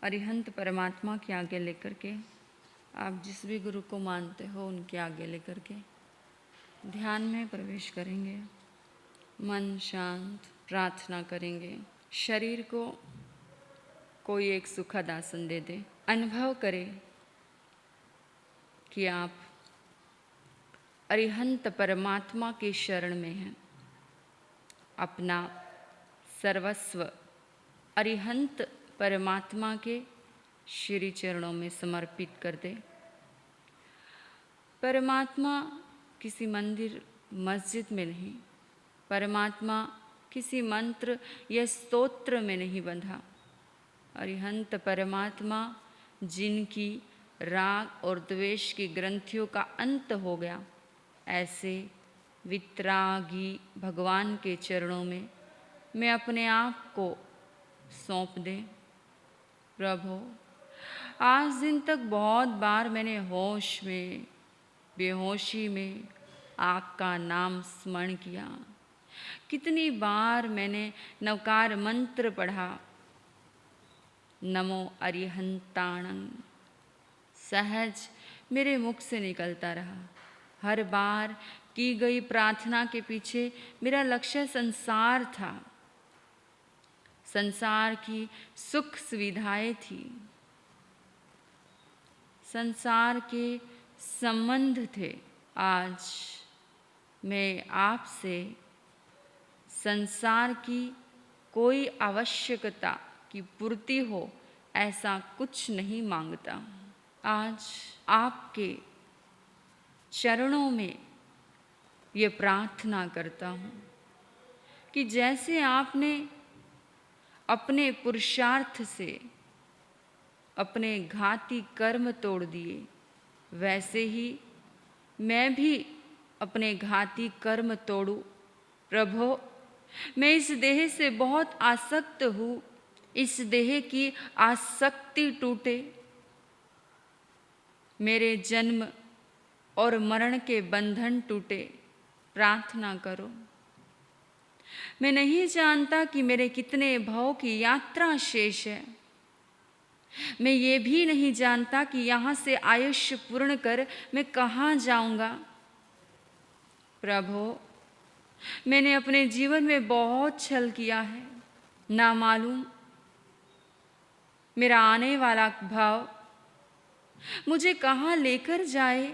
अरिहंत परमात्मा की आज्ञा लेकर के आप जिस भी गुरु को मानते हो उनकी आज्ञा लेकर के ध्यान में प्रवेश करेंगे। मन शांत, प्रार्थना करेंगे। शरीर को कोई एक सुखद आसन दे दे। अनुभव करें कि आप अरिहंत परमात्मा के शरण में हैं। अपना सर्वस्व अरिहंत परमात्मा के श्री चरणों में समर्पित कर दे। परमात्मा किसी मंदिर मस्जिद में नहीं, परमात्मा किसी मंत्र या स्तोत्र में नहीं बंधा। अरिहंत परमात्मा जिनकी राग और द्वेष की ग्रंथियों का अंत हो गया, ऐसे वितरागी भगवान के चरणों में मैं अपने आप को सौंप दें। प्रभु, आज दिन तक बहुत बार मैंने होश में बेहोशी में आपका नाम स्मरण किया। कितनी बार मैंने नवकार मंत्र पढ़ा, नमो अरिहंताणं, सहज मेरे मुख से निकलता रहा। हर बार की गई प्रार्थना के पीछे मेरा लक्ष्य संसार था, संसार की सुख सुविधाएं थी, संसार के संबंध थे। आज मैं आपसे संसार की कोई आवश्यकता की पूर्ति हो ऐसा कुछ नहीं मांगता। आज आपके चरणों में ये प्रार्थना करता हूँ कि जैसे आपने अपने पुरुषार्थ से अपने घाती कर्म तोड़ दिए, वैसे ही मैं भी अपने घाती कर्म तोड़ूं। प्रभु, मैं इस देह से बहुत आसक्त हूँ, इस देह की आसक्ति टूटे। मेरे जन्म और मरण के बंधन टूटे। प्रार्थना करो। मैं नहीं जानता कि मेरे कितने भव की यात्रा शेष है। मैं ये भी नहीं जानता कि यहाँ से आयुष्य पूर्ण कर मैं कहाँ जाऊंगा। प्रभु, मैंने अपने जीवन में बहुत छल किया है। ना मालूम मेरा आने वाला भाव मुझे कहाँ लेकर जाए,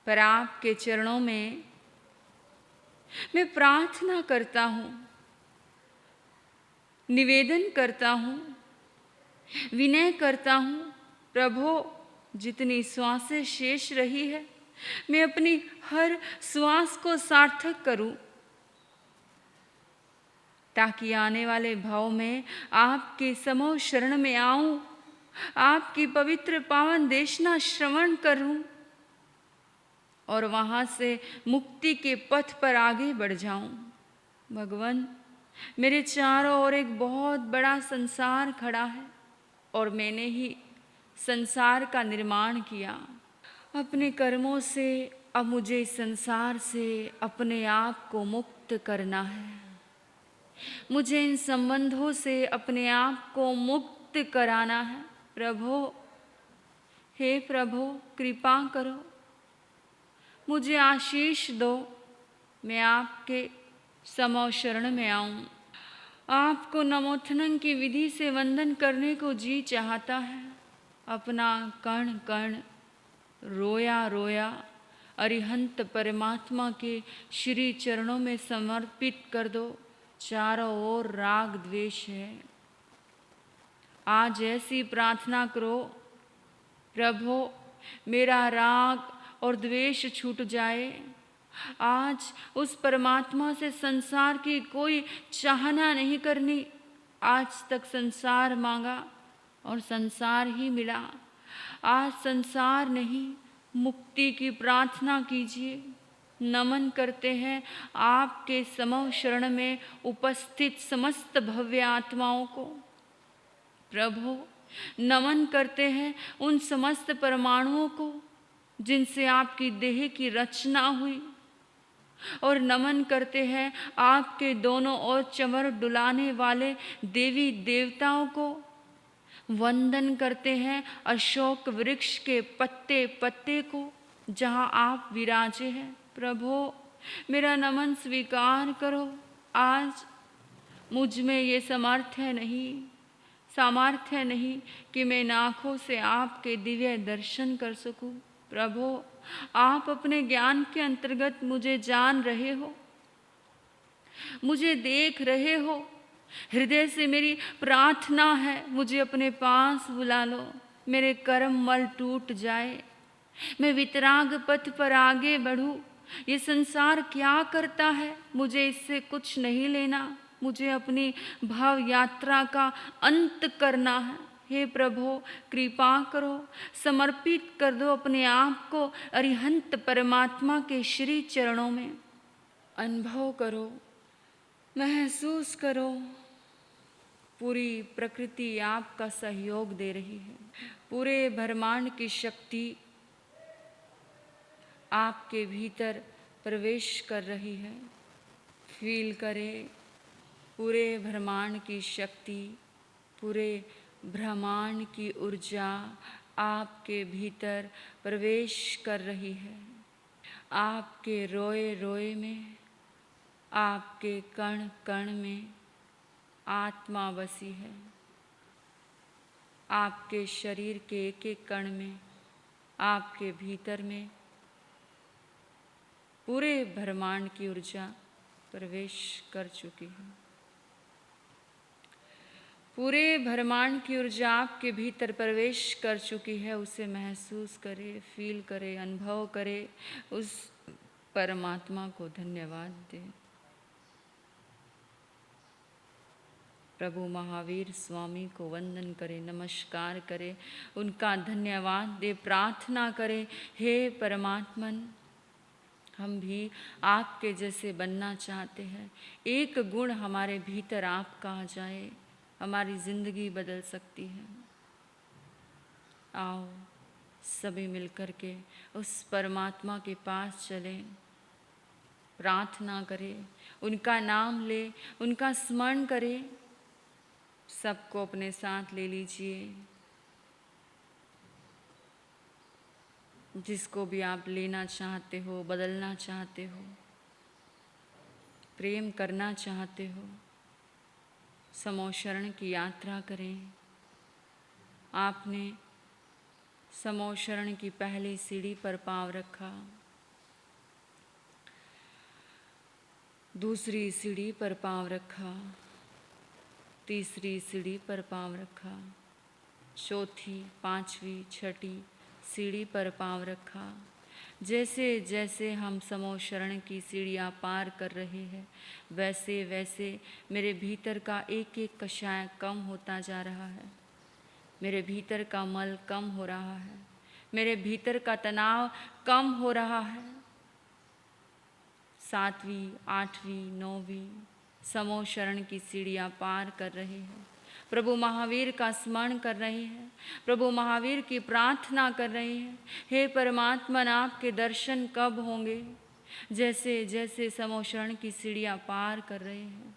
पर आपके चरणों में मैं प्रार्थना करता हूँ, निवेदन करता हूँ, विनय करता हूँ। प्रभु, जितनी श्वासें शेष रही है, मैं अपनी हर श्वास को सार्थक करूं, ताकि आने वाले भाव में आपके समूह शरण में आऊं, आपकी पवित्र पावन देशना श्रवण करूं और वहां से मुक्ति के पथ पर आगे बढ़ जाऊं। भगवान, मेरे चारों ओर एक बहुत बड़ा संसार खड़ा है और मैंने ही संसार का निर्माण किया। अपने कर्मों से अब मुझे इस संसार से अपने आप को मुक्त करना है। मुझे इन संबंधों से अपने आप को मुक्त कराना है। प्रभु, हे प्रभु, कृपा करो, मुझे आशीष दो। मैं आपके समो शरण में आऊं। आपको नमोत्थनम की विधि से वंदन करने को जी चाहता है। अपना कण कण रोया रोया अरिहंत परमात्मा के श्री चरणों में समर्पित कर दो। चारों ओर राग द्वेष है। आज ऐसी प्रार्थना करो, प्रभु, मेरा राग और द्वेष छूट जाए। आज उस परमात्मा से संसार की कोई चाहना नहीं करनी। आज तक संसार मांगा और संसार ही मिला। आज संसार नहीं, मुक्ति की प्रार्थना कीजिए। नमन करते हैं आपके समूह शरण में उपस्थित समस्त भव्य आत्माओं को। प्रभु, नमन करते हैं उन समस्त परमाणुओं को जिनसे आपकी देह की रचना हुई, और नमन करते हैं आपके दोनों ओर चमर डुलाने वाले देवी देवताओं को। वंदन करते हैं अशोक वृक्ष के पत्ते पत्ते को जहाँ आप विराजे हैं। प्रभु मेरा नमन स्वीकार करो। आज मुझ में ये सामर्थ्य नहीं कि मैं इन आँखों से आपके दिव्य दर्शन कर सकूं। प्रभु आप अपने ज्ञान के अंतर्गत मुझे जान रहे हो, मुझे देख रहे हो। हृदय से मेरी प्रार्थना है, मुझे अपने पास बुला लो। मेरे कर्म मल टूट जाए, मैं वितराग पथ पर आगे बढ़ूं। ये संसार क्या करता है, मुझे इससे कुछ नहीं लेना। मुझे अपनी भाव यात्रा का अंत करना है। हे प्रभु कृपा करो, समर्पित कर दो अपने आप को अरिहंत परमात्मा के श्री चरणों में। अनुभव करो, महसूस करो, पूरी प्रकृति आपका सहयोग दे रही है। पूरे ब्रह्मांड की शक्ति आपके भीतर प्रवेश कर रही है। फील करें, पूरे ब्रह्मांड की शक्ति, पूरे ब्रह्मांड की ऊर्जा आपके भीतर प्रवेश कर रही है। आपके रोए रोए में, आपके कण कण में आत्मा बसी है। आपके शरीर के एक एक कण में, आपके भीतर में पूरे ब्रह्मांड की ऊर्जा प्रवेश कर चुकी है। पूरे ब्रह्मांड की ऊर्जा आपके भीतर प्रवेश कर चुकी है। उसे महसूस करें, फील करें, अनुभव करें। उस परमात्मा को धन्यवाद दें। प्रभु महावीर स्वामी को वंदन करें, नमस्कार करें, उनका धन्यवाद दे, प्रार्थना करें। हे परमात्मन, हम भी आपके जैसे बनना चाहते हैं। एक गुण हमारे भीतर आपका आ जाए, हमारी जिंदगी बदल सकती है। आओ सभी मिलकर के उस परमात्मा के पास चलें, प्रार्थना करें, उनका नाम ले, उनका स्मरण करें। सबको अपने साथ ले लीजिए, जिसको भी आप लेना चाहते हो, बदलना चाहते हो, प्रेम करना चाहते हो। समोशरण की यात्रा करें। आपने समोशरण की पहली सीढ़ी पर पांव रखा, दूसरी सीढ़ी पर पांव रखा, तीसरी सीढ़ी पर पांव रखा, चौथी, पांचवी, छठी सीढ़ी पर पांव रखा। जैसे जैसे हम समोशरण की सीढ़ियाँ पार कर रहे हैं, वैसे वैसे मेरे भीतर का एक एक कषाय कम होता जा रहा है। मेरे भीतर का मल कम हो रहा है, मेरे भीतर का तनाव कम हो रहा है। 7वीं, 8वीं, 9वीं समोशरण की सीढ़ियाँ पार कर रहे हैं। प्रभु महावीर का स्मरण कर रहे हैं, प्रभु महावीर की प्रार्थना कर रहे हैं। हे परमात्मा, आपके दर्शन कब होंगे? जैसे जैसे समोशरण की सीढ़ियाँ पार कर रहे हैं,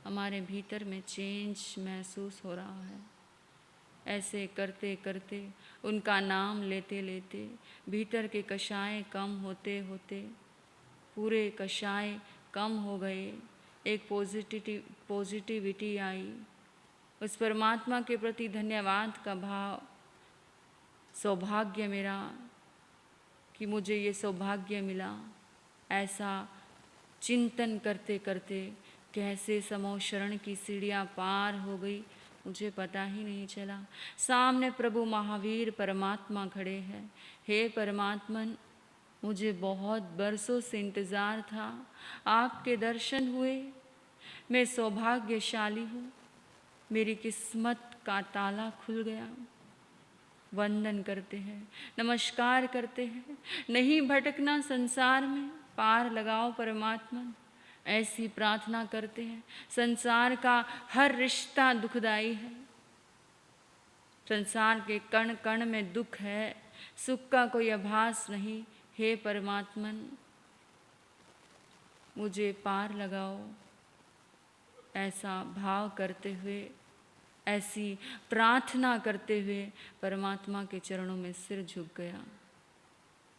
हमारे भीतर में चेंज महसूस हो रहा है। ऐसे करते करते, उनका नाम लेते लेते, भीतर के कषाय कम होते होते पूरे कषाय कम हो गए। एक पॉजिटिविटी आई। उस परमात्मा के प्रति धन्यवाद का भाव, सौभाग्य मेरा कि मुझे ये सौभाग्य मिला। ऐसा चिंतन करते करते कैसे समोशरण की सीढ़ियाँ पार हो गई, मुझे पता ही नहीं चला। सामने प्रभु महावीर परमात्मा खड़े हैं। हे परमात्मन, मुझे बहुत बरसों से इंतज़ार था, आपके दर्शन हुए, मैं सौभाग्यशाली हूँ, मेरी किस्मत का ताला खुल गया। वंदन करते हैं, नमस्कार करते हैं। नहीं भटकना संसार में, पार लगाओ परमात्मा, ऐसी प्रार्थना करते हैं। संसार का हर रिश्ता दुखदाई है, संसार के कण कण में दुख है, सुख का कोई आभास नहीं। हे परमात्मन, मुझे पार लगाओ। ऐसा भाव करते हुए ऐसी प्रार्थना करते हुए परमात्मा के चरणों में सिर झुक गया।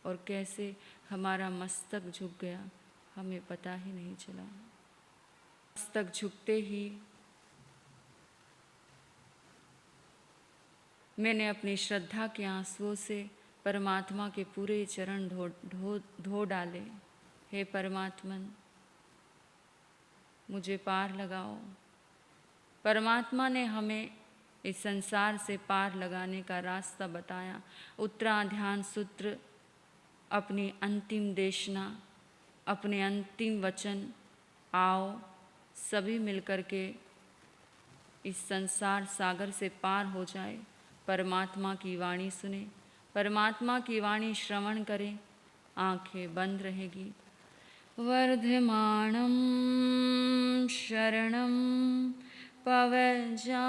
और कैसे हमारा मस्तक झुक गया हमें पता ही नहीं चला। मस्तक झुकते ही मैंने अपनी श्रद्धा के आंसुओं से परमात्मा के पूरे चरण धो डाले। हे परमात्मन, मुझे पार लगाओ। परमात्मा ने हमें इस संसार से पार लगाने का रास्ता बताया। उत्तराध्यान सूत्र, अपनी अंतिम देशना, अपने अंतिम वचन, आओ सभी मिलकर के इस संसार सागर से पार हो जाए। परमात्मा की वाणी सुने, परमात्मा की वाणी श्रवण करें, आंखें बंद रहेगी। वर्धमानं शरणं पवजामि